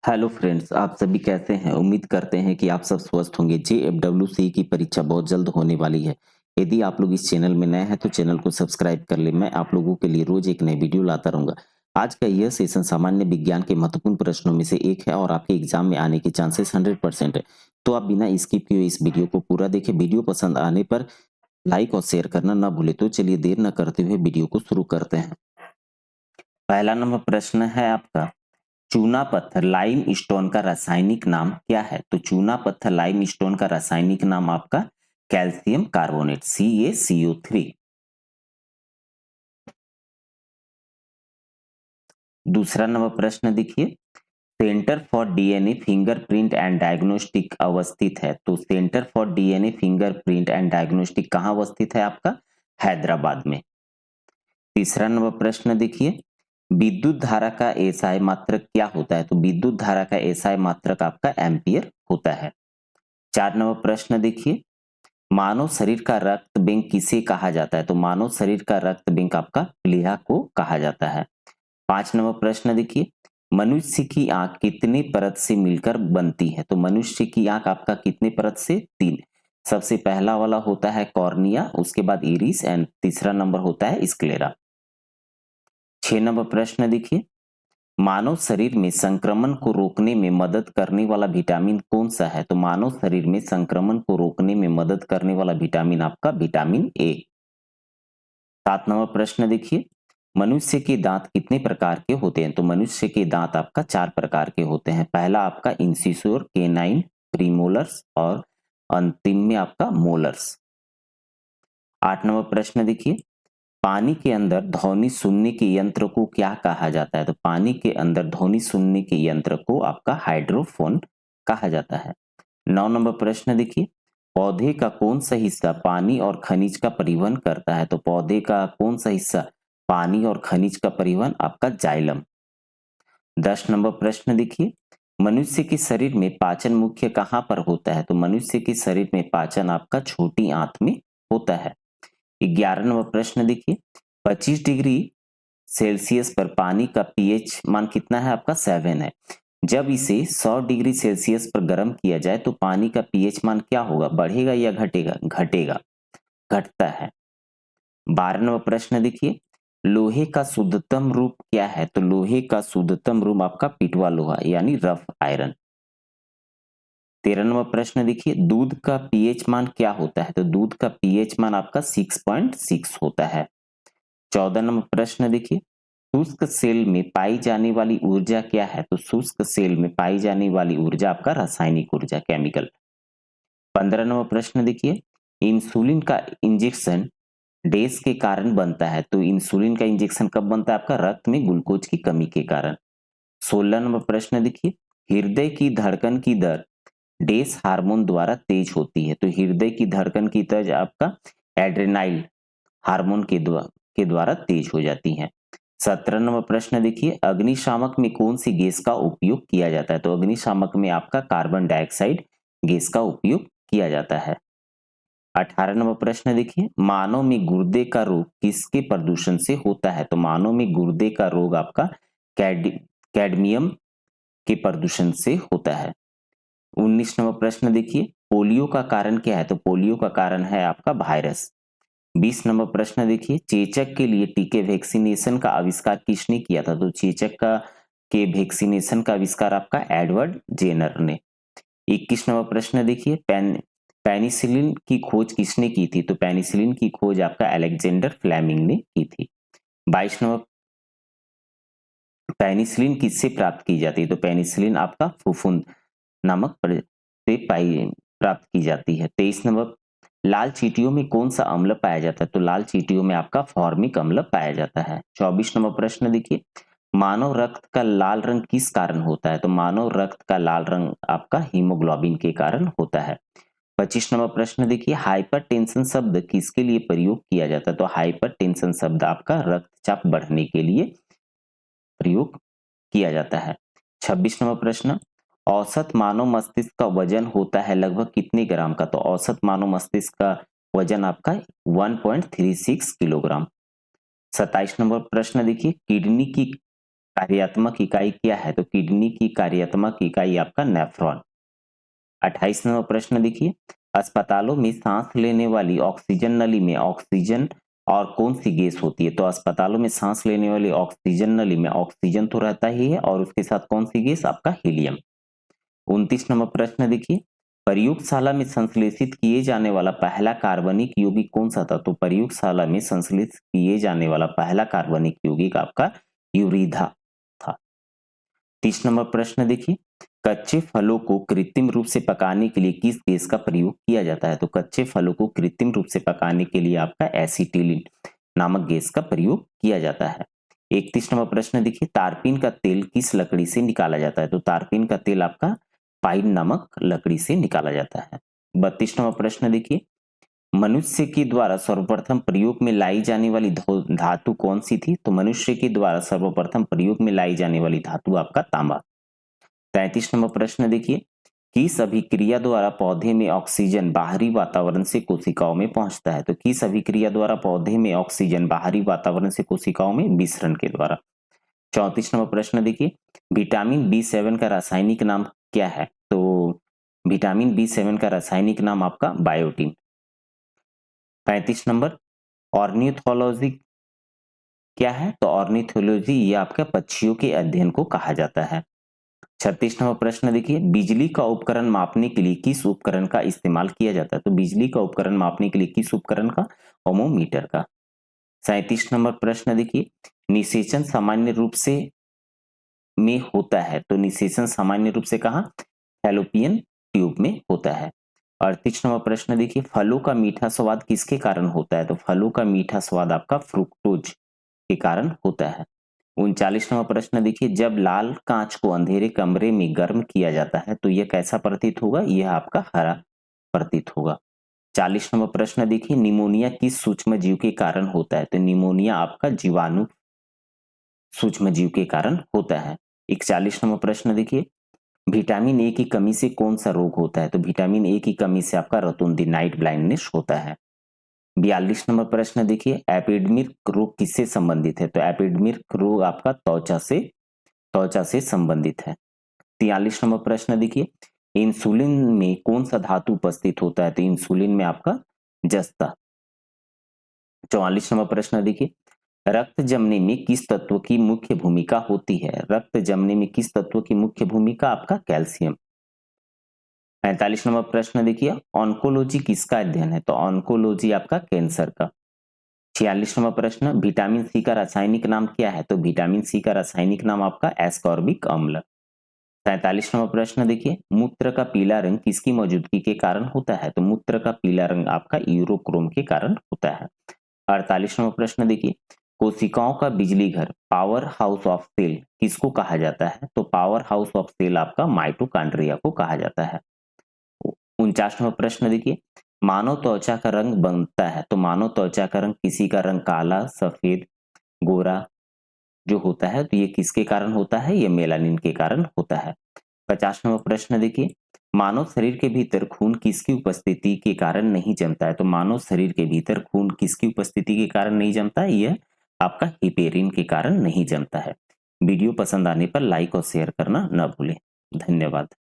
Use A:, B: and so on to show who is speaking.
A: Hello friends, आप सभी कैसे हैं? उम्मीद करते हैं कि आप सब स्वस्थ होंगे। जेएफडब्ल्यूसी की परीक्षा बहुत जल्द होने वाली है। यदि आप लोग इस चैनल में नए हैं तो चैनल को सब्सक्राइब कर लें। मैं आप लोगों के लिए रोज एक नई वीडियो लाता रहूंगा। आज का यह सेशन सामान्य विज्ञान के महत्वपूर्ण प्रश्नों में से एक है और आपके एग्जाम में आने के चांसेस 100% है। तो आप बिना स्किप किए इस वीडियो को पूरा देखें। वीडियो पसंद आने पर लाइक और शेयर करना ना भूले। तो चलिए देर न करते हुए वीडियो को शुरू करते हैं। पहला नंबर प्रश्न है आपका, चूना पत्थर लाइम स्टोन का रासायनिक नाम क्या है? तो चूना पत्थर लाइम स्टोन का रासायनिक नाम आपका कैल्शियम कार्बोनेट CaCO3। दूसरा नंबर प्रश्न देखिए, centre for DNA fingerprint and diagnostic अवस्थित है। तो centre for DNA fingerprint and diagnostic कहाँ अवस्थित है? आपका हैदराबाद में। तीसरा नंबर प्रश्न देखिए, विद्युत धारा का एसआई मात्रक क्या होता है? तो विद्युत धारा का एसआई मात्रक आपका एम्पियर होता है। 4 नंबर प्रश्न देखिए, मानव शरीर का रक्त बैंक किसे कहा जाता है? तो मानव शरीर का रक्त बैंक आपका प्लीहा को कहा जाता है। 5 नंबर प्रश्न देखिए, मनुष्य की आंख कितने परत से मिलकर बनती है? तो मनुष्य की आंख आपका कितने परत से? 3। सबसे पहला वाला होता है कॉर्निया, उसके बाद इरिस एंड तीसरा नंबर होता है स्क्लेरा। 6 नंबर प्रश्न देखिए, मानव शरीर में संक्रमण को रोकने में मदद करने वाला विटामिन कौन सा है? तो मानव शरीर में संक्रमण को रोकने में मदद करने वाला विटामिन आपका विटामिन ए। 7 नंबर प्रश्न देखिए, मनुष्य के दांत कितने प्रकार के होते हैं? तो मनुष्य के दांत आपका 4 प्रकार के होते हैं। पहला आपका इंसिसोर, केनाइन, प्रीमोलर्स और अंतिम में आपका मोलर्स। 8 नंबर प्रश्न देखिए, पानी के अंदर ध्वनि सुनने के यंत्र को क्या कहा जाता है? तो पानी के अंदर ध्वनि सुनने के यंत्र को आपका हाइड्रोफोन कहा जाता है। 9 नंबर प्रश्न देखिए, पौधे का कौन सा हिस्सा पानी और खनिज का परिवहन करता है? तो पौधे का कौन सा हिस्सा पानी और खनिज का परिवहन? आपका जाइलम। 10 नंबर प्रश्न देखिए, मनुष्य के शरीर में पाचन मुख्य कहाँ पर होता है? तो मनुष्य के शरीर में पाचन आपका छोटी आंत में होता है। 11 नंबर प्रश्न देखिए, 25 डिग्री सेल्सियस पर पानी का पीएच मान कितना है? आपका 7 है। जब इसे 100 डिग्री सेल्सियस पर गर्म किया जाए तो पानी का पीएच मान क्या होगा? बढ़ेगा या घटेगा? घटेगा, घटता है। 12 नंबर प्रश्न देखिए, लोहे का शुद्धतम रूप क्या है? तो लोहे का शुद्धतम रूप आपका पिटवा लोहा यानी रफ आयरन। 13 नंबर प्रश्न देखिए, दूध का पीएच मान क्या होता है? तो दूध का पीएच मान आपका 6.6 होता है। 14 नंबर प्रश्न देखिए, शुष्क सेल में पाई जाने वाली ऊर्जा क्या है? तो शुष्क सेल में पाई जाने वाली ऊर्जा आपका रासायनिक ऊर्जा, केमिकल। 15 नंबर प्रश्न देखिए, इंसुलिन का इंजेक्शन डैश के कारण बनता है? तो इंसुलिन का इंजेक्शन कब बनता है? आपका रक्त में ग्लूकोज की कमी के कारण। 16 नंबर प्रश्न देखिए, हृदय की धड़कन की दर डैश हार्मोन द्वारा तेज होती है? तो हृदय की धड़कन की दर आपका एड्रेनाइल हार्मोन के द्वारा तेज हो जाती है। 17 नंबर प्रश्न देखिए, अग्निशामक में कौन सी गैस का उपयोग किया जाता है? तो अग्निशामक में आपका कार्बन डाइऑक्साइड गैस का उपयोग किया जाता है। 18 नंबर प्रश्न देखिए, मानव में गुर्दे का रोग किसके प्रदूषण से होता है? तो मानव में गुर्दे का रोग आपका कैडमियम के प्रदूषण से होता है। 19 नंबर प्रश्न देखिए, पोलियो का कारण क्या है? तो पोलियो का कारण है आपका वायरस। 20 नंबर प्रश्न देखिए, चेचक के लिए टीके वैक्सीनेशन का आविष्कार किसने किया था? तो चेचक का के वैक्सीनेशन का आविष्कार आपका एडवर्ड जेनर ने। 21 नंबर प्रश्न देखिए, पेनिसिलिन की खोज किसने की थी? तो पेनिसिलिन की खोज आपका अलेक्जेंडर फ्लेमिंग ने की थी। 22 नंबर, पेनिसिलिन किससे प्राप्त की जाती है? तो पेनिसिलिन आपका फुफुंद नामक से प्राप्त की जाती है। 23 नंबर, लाल चींटियों में कौन सा अम्ल पाया जाता है? तो लाल चींटियों में आपका फॉर्मिक अम्ल पाया जाता है। 24 नंबर प्रश्न देखिए, मानव रक्त का लाल रंग किस कारण होता है? तो मानव रक्त का लाल रंग आपका हीमोग्लोबिन के कारण होता है। 25 नंबर प्रश्न देखिए, हाइपरटेंशन शब्द किसके लिए प्रयोग किया जाता है? तो हाइपरटेंशन शब्द आपका रक्तचाप बढ़ने के लिए प्रयोग किया जाता है। 26 नंबर प्रश्न, औसत मानव मस्तिष्क का वजन होता है लगभग कितने ग्राम का? तो औसत मानव मस्तिष्क का वजन आपका 1.36 किलोग्राम। 27 नंबर प्रश्न देखिए, किडनी की कार्यात्मक इकाई क्या है? तो किडनी की कार्यात्मक इकाई आपका नेफ्रॉन। 28 नंबर प्रश्न देखिए, अस्पतालों में सांस लेने वाली ऑक्सीजन नली में ऑक्सीजन और कौन सी गैस होती है? तो अस्पतालों में सांस लेने वाली ऑक्सीजन नली में ऑक्सीजन तो रहता ही है और उसके साथ कौन सी गैस? आपका हीलियम। 29 नंबर प्रश्न देखिए, प्रयोगशाला में संश्लेषित किए जाने वाला पहला कार्बनिक यौगिक कौन सा था? तो प्रयोगशाला में संश्लेषित किए जाने वाला पहला कार्बनिक यौगिक आपका यूरिया था। 30 नंबर प्रश्न देखिए, कच्चे फलों को कृत्रिम रूप से पकाने के लिए किस गैस का प्रयोग किया जाता है? तो कच्चे फलों को कृत्रिम रूप से पकाने के लिए आपका एसिटिलीन नामक गैस का प्रयोग किया जाता है। 31 नंबर प्रश्न देखिए, तारपीन का तेल किस लकड़ी से निकाला जाता है? तो तारपीन का तेल आपका पाइन नामक लकड़ी से निकाला जाता है। 32 नंबर प्रश्न देखिए, मनुष्य के द्वारा सर्वप्रथम प्रयोग में लाई जाने वाली धातु कौन सी थी? तो मनुष्य के द्वारा सर्वप्रथम प्रयोग में लाई जाने वाली धातु आपका तांबा। 33 नंबर प्रश्न देखिए, किस अभिक्रिया द्वारा पौधे में ऑक्सीजन बाहरी वातावरण से कोशिकाओं में पहुंचता है? तो किस अभिक्रिया द्वारा पौधे में ऑक्सीजन बाहरी वातावरण से कोशिकाओं में? विसरण के द्वारा। 34 नंबर प्रश्न देखिए, विटामिन B7 का रासायनिक नाम क्या है? तो विटामिन B7 का रासायनिक नाम आपका बायोटिन। 35 नंबर, ऑर्निथोलॉजी क्या है? तो ऑर्निथोलॉजी ये आपका पक्षियों के अध्ययन को कहा जाता है। 36 नंबर प्रश्न देखिए, बिजली का उपकरण मापने के लिए किस उपकरण का इस्तेमाल किया जाता है? तो बिजली का उपकरण मापने के लिए किस उपकरण का? ओमोमीटर का। 37 नंबर प्रश्न देखिए, निषेचन सामान्य रूप से में होता है, तो निषेचन सामान्य रूप से कहाँ? फैलोपियन ट्यूब में होता है। 38 नंबर प्रश्न देखिए, फलों का मीठा स्वाद किसके कारण होता है? तो फलों का मीठा स्वाद आपका फ्रुक्टोज के कारण होता है। 39 नंबर प्रश्न देखिए, जब लाल कांच को अंधेरे कमरे में गर्म किया जाता है तो यह कैसा प्रतीत होगा? यह आपका हरा प्रतीत होगा। 40 नंबर प्रश्न देखिए, निमोनिया किस सूक्ष्म जीव के कारण होता है? तो निमोनिया आपका जीवाणु सूक्ष्म जीव के कारण होता है। 41 नंबर प्रश्न देखिए, विटामिन ए की कमी से कौन सा रोग होता है? तो विटामिन ए की कमी से आपका रतुंधी नाइट ब्लाइंडनेस होता है। 42 नंबर प्रश्न देखिए, एपिडेमिक रोग किससे संबंधित है? तो एपिडेमिक रोग आपका त्वचा से संबंधित है। 43 नंबर प्रश्न देखिए, इंसुलिन में कौन सा धातु उपस्थित होता है? तो इंसुलिन में आपका जस्ता। 44 नंबर प्रश्न देखिए, रक्त जमने में किस तत्व की मुख्य भूमिका होती है? रक्त जमने में किस तत्व की मुख्य भूमिका? आपका कैल्शियम। 45 नंबर प्रश्न देखिए, ऑन्कोलॉजी किसका अध्ययन है? तो ऑन्कोलॉजी आपका कैंसर का। 46 नंबर प्रश्न, विटामिन सी का रासायनिक नाम क्या है? तो विटामिन सी का रासायनिक नाम आपका एस्कॉर्बिक अम्ल। 47 नंबर प्रश्न देखिए, मूत्र का पीला रंग किसकी मौजूदगी के कारण होता है? तो मूत्र का पीला रंग आपका यूरोक्रोम के कारण होता है। 48 नंबर प्रश्न देखिए, कोशिकाओं का बिजली घर पावर हाउस ऑफ सेल किसको कहा जाता है? तो पावर हाउस ऑफ सेल आपका माइटोकॉन्ड्रिया को कहा जाता है। 49 नंबर प्रश्न देखिए, मानव त्वचा का रंग बनता है, तो मानव त्वचा का रंग किसी का रंग काला, सफेद, गोरा जो होता है तो ये किसके कारण होता है? ये मेलानिन के कारण होता है। 50 नंबर प्रश्न देखिए, मानव शरीर के भीतर खून किसकी उपस्थिति के कारण नहीं जमता है? तो मानव शरीर के भीतर खून किसकी उपस्थिति के कारण नहीं जमता है? यह आपका हिपेरिन के कारण नहीं जमता है। वीडियो पसंद आने पर लाइक और शेयर करना न भूलें। धन्यवाद।